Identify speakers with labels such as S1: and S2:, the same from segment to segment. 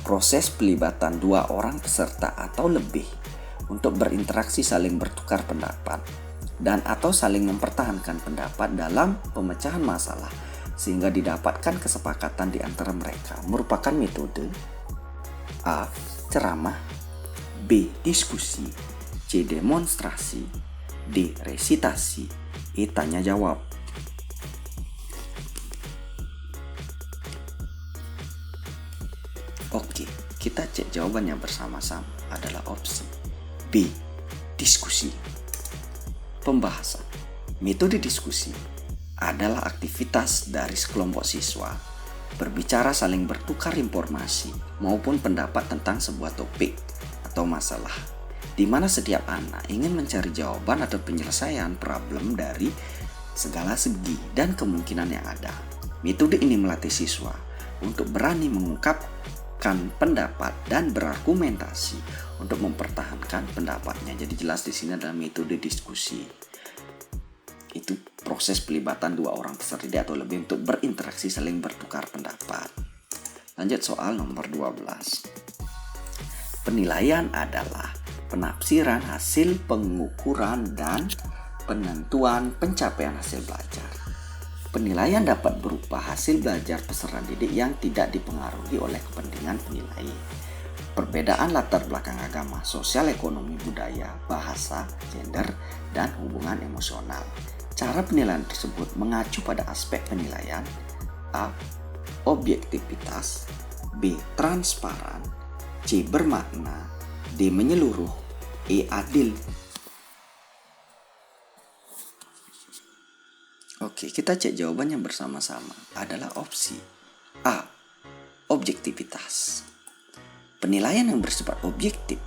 S1: proses pelibatan dua orang peserta atau lebih untuk berinteraksi saling bertukar pendapat dan atau saling mempertahankan pendapat dalam pemecahan masalah sehingga didapatkan kesepakatan di antara mereka merupakan metode A. Ceramah, B. Diskusi, C. Demonstrasi, D. Resitasi, E. Tanya jawab. Oke, kita cek jawabannya bersama-sama adalah opsi B. Diskusi. Pembahasan. Metode diskusi adalah aktivitas dari sekelompok siswa berbicara saling bertukar informasi maupun pendapat tentang sebuah topik atau masalah, di mana setiap anak ingin mencari jawaban atau penyelesaian problem dari segala segi dan kemungkinan yang ada. Metode ini melatih siswa untuk berani mengungkapkan pendapat dan berargumentasi untuk mempertahankan pendapatnya. Jadi jelas di sini adalah metode diskusi. Itu proses pelibatan dua orang peserta didik atau lebih untuk berinteraksi saling bertukar pendapat. Lanjut soal nomor 12. Penilaian adalah penafsiran hasil pengukuran dan penentuan pencapaian hasil belajar. Penilaian dapat berupa hasil belajar peserta didik yang tidak dipengaruhi oleh kepentingan penilai, perbedaan latar belakang agama, sosial, ekonomi, budaya, bahasa, gender, dan hubungan emosional. Cara penilaian tersebut mengacu pada aspek penilaian A. Objektivitas, B. Transparan, C. Bermakna, D. Menyeluruh, E. Adil. Oke, kita cek jawabannya bersama-sama adalah opsi A. Objektivitas. Penilaian yang bersifat objektif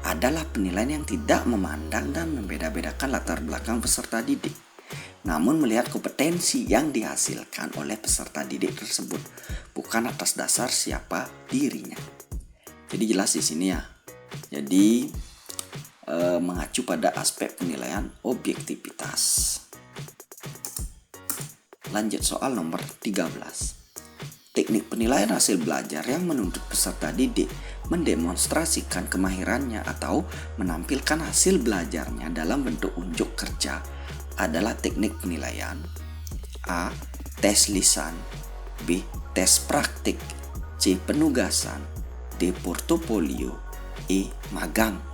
S1: adalah penilaian yang tidak memandang dan membeda-bedakan latar belakang peserta didik, namun melihat kompetensi yang dihasilkan oleh peserta didik tersebut, bukan atas dasar siapa dirinya. Jadi jelas di sini ya. Jadi mengacu pada aspek penilaian objektivitas. Lanjut soal nomor 13. Teknik penilaian hasil belajar yang menuntut peserta didik mendemonstrasikan kemahirannya atau menampilkan hasil belajarnya dalam bentuk unjuk kerja adalah teknik penilaian A. Tes lisan, B. Tes praktik, C. Penugasan, D. Portofolio, E. Magang.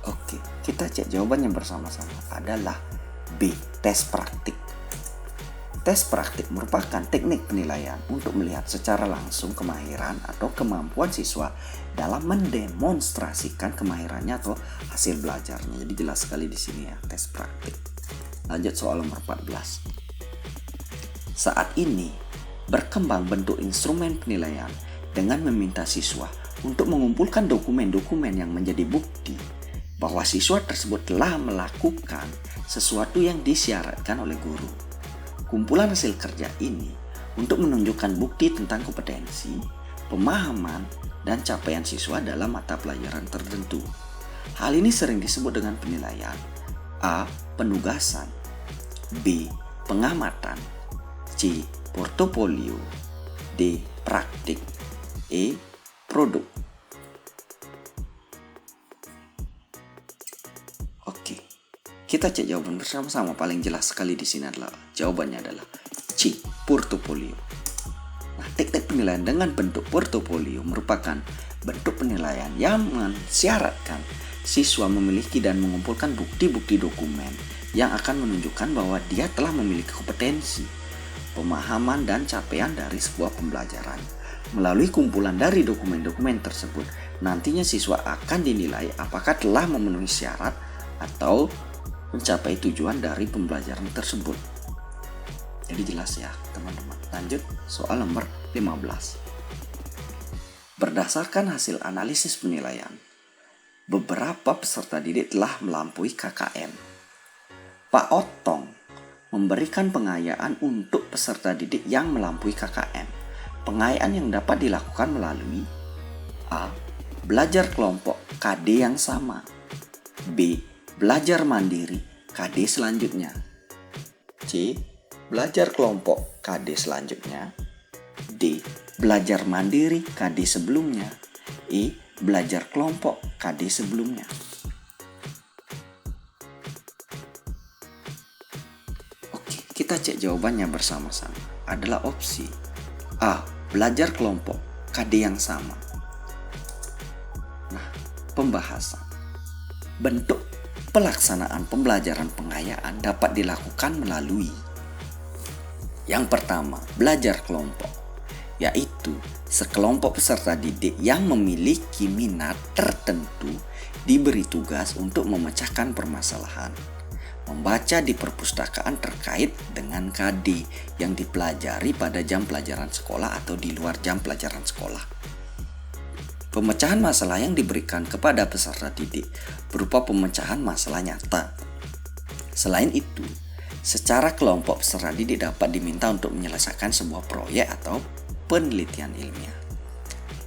S1: Oke, kita cek jawabannya bersama-sama adalah B. Tes praktik. Tes praktik merupakan teknik penilaian untuk melihat secara langsung kemahiran atau kemampuan siswa dalam mendemonstrasikan kemahirannya atau hasil belajarnya. Jadi jelas sekali di sini ya, tes praktik. Lanjut soal nomor 14. Saat ini berkembang bentuk instrumen penilaian dengan meminta siswa untuk mengumpulkan dokumen-dokumen yang menjadi bukti bahwa siswa tersebut telah melakukan sesuatu yang disyaratkan oleh guru. Kumpulan hasil kerja ini untuk menunjukkan bukti tentang kompetensi, pemahaman, dan capaian siswa dalam mata pelajaran tertentu. Hal ini sering disebut dengan penilaian A. Penugasan, B. Pengamatan, C. Portofolio, D. Praktik, E. Produk. Oke, kita cek jawaban bersama-sama. Paling jelas sekali di sini adalah jawabannya adalah C. Portofolio. Nah, teknik penilaian dengan bentuk portofolio merupakan bentuk penilaian yang mensyaratkan siswa memiliki dan mengumpulkan bukti-bukti dokumen yang akan menunjukkan bahwa dia telah memiliki kompetensi, pemahaman, dan capaian dari sebuah pembelajaran. Melalui kumpulan dari dokumen-dokumen tersebut, nantinya siswa akan dinilai apakah telah memenuhi syarat atau mencapai tujuan dari pembelajaran tersebut. Jadi jelas ya teman-teman. Lanjut soal nomor 15. Berdasarkan hasil analisis penilaian, beberapa peserta didik telah melampaui KKM. Pak Otong memberikan pengayaan untuk peserta didik yang melampaui KKM. Pengayaan yang dapat dilakukan melalui A. Belajar kelompok KD yang sama, B. Belajar mandiri KD selanjutnya, C. belajar kelompok KD selanjutnya. D. Belajar mandiri KD sebelumnya. E. Belajar kelompok KD sebelumnya. Oke, kita cek jawabannya bersama-sama. Adalah opsi A. Belajar kelompok KD yang sama. Nah, pembahasan. Bentuk pelaksanaan pembelajaran pengayaan dapat dilakukan melalui yang pertama, belajar kelompok, yaitu sekelompok peserta didik yang memiliki minat tertentu diberi tugas untuk memecahkan permasalahan, membaca di perpustakaan terkait dengan KD yang dipelajari pada jam pelajaran sekolah atau di luar jam pelajaran sekolah. Pemecahan masalah yang diberikan kepada peserta didik berupa pemecahan masalah nyata. Selain itu, secara kelompok peserta didik dapat diminta untuk menyelesaikan sebuah proyek atau penelitian ilmiah.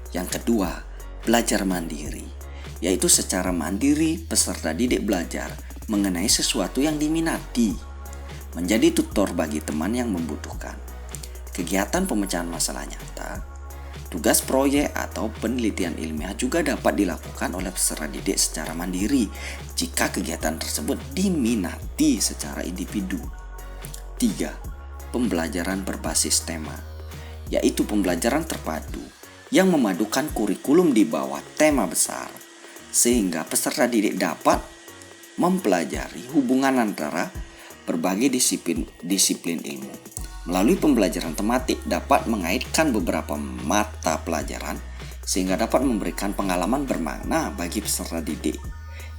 S1: Yang kedua, belajar mandiri, yaitu secara mandiri peserta didik belajar mengenai sesuatu yang diminati, menjadi tutor bagi teman yang membutuhkan. Kegiatan pemecahan masalah nyata, tugas proyek atau penelitian ilmiah juga dapat dilakukan oleh peserta didik secara mandiri jika kegiatan tersebut diminati secara individu. 3. Pembelajaran berbasis tema, yaitu pembelajaran terpadu yang memadukan kurikulum di bawah tema besar sehingga peserta didik dapat mempelajari hubungan antara berbagai disiplin ilmu. Melalui pembelajaran tematik dapat mengaitkan beberapa mata pelajaran sehingga dapat memberikan pengalaman bermakna bagi peserta didik.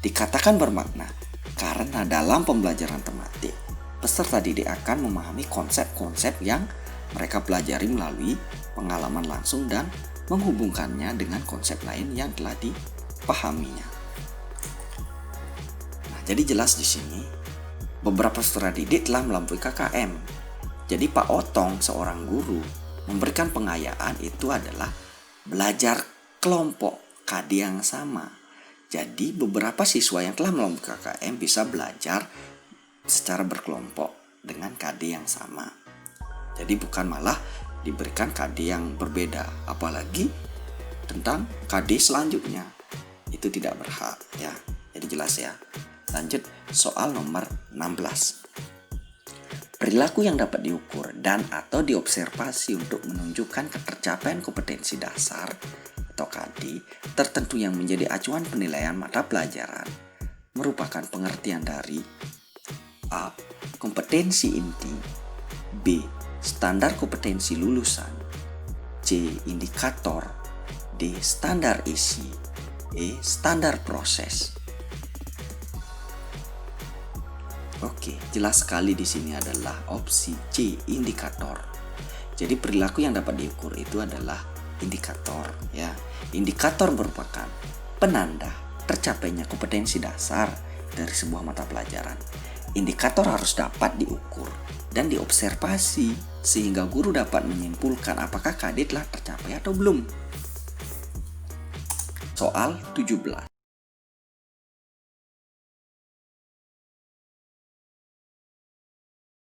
S1: Dikatakan bermakna karena dalam pembelajaran tematik, peserta didik akan memahami konsep-konsep yang mereka pelajari melalui pengalaman langsung dan menghubungkannya dengan konsep lain yang telah dipahaminya. Nah, jadi jelas di sini beberapa peserta didik telah melampaui KKM. Jadi Pak Otong, seorang guru, memberikan pengayaan itu adalah belajar kelompok KD yang sama. Jadi beberapa siswa yang telah melampaui KKM bisa belajar secara berkelompok dengan KD yang sama. Jadi bukan malah diberikan KD yang berbeda, apalagi tentang KD selanjutnya. Itu tidak berhak ya. Jadi jelas ya. Lanjut soal nomor 16. Perilaku yang dapat diukur dan atau diobservasi untuk menunjukkan ketercapaian kompetensi dasar atau KD tertentu yang menjadi acuan penilaian mata pelajaran merupakan pengertian dari A. Kompetensi inti, B. Standar kompetensi lulusan, C. Indikator, D. Standar isi, E. Standar proses. Oke, jelas sekali di sini adalah opsi C, indikator. Jadi perilaku yang dapat diukur itu adalah indikator ya. Indikator merupakan penanda tercapainya kompetensi dasar dari sebuah mata pelajaran. Indikator harus dapat diukur dan diobservasi sehingga guru dapat menyimpulkan apakah KD telah tercapai atau belum. Soal 17.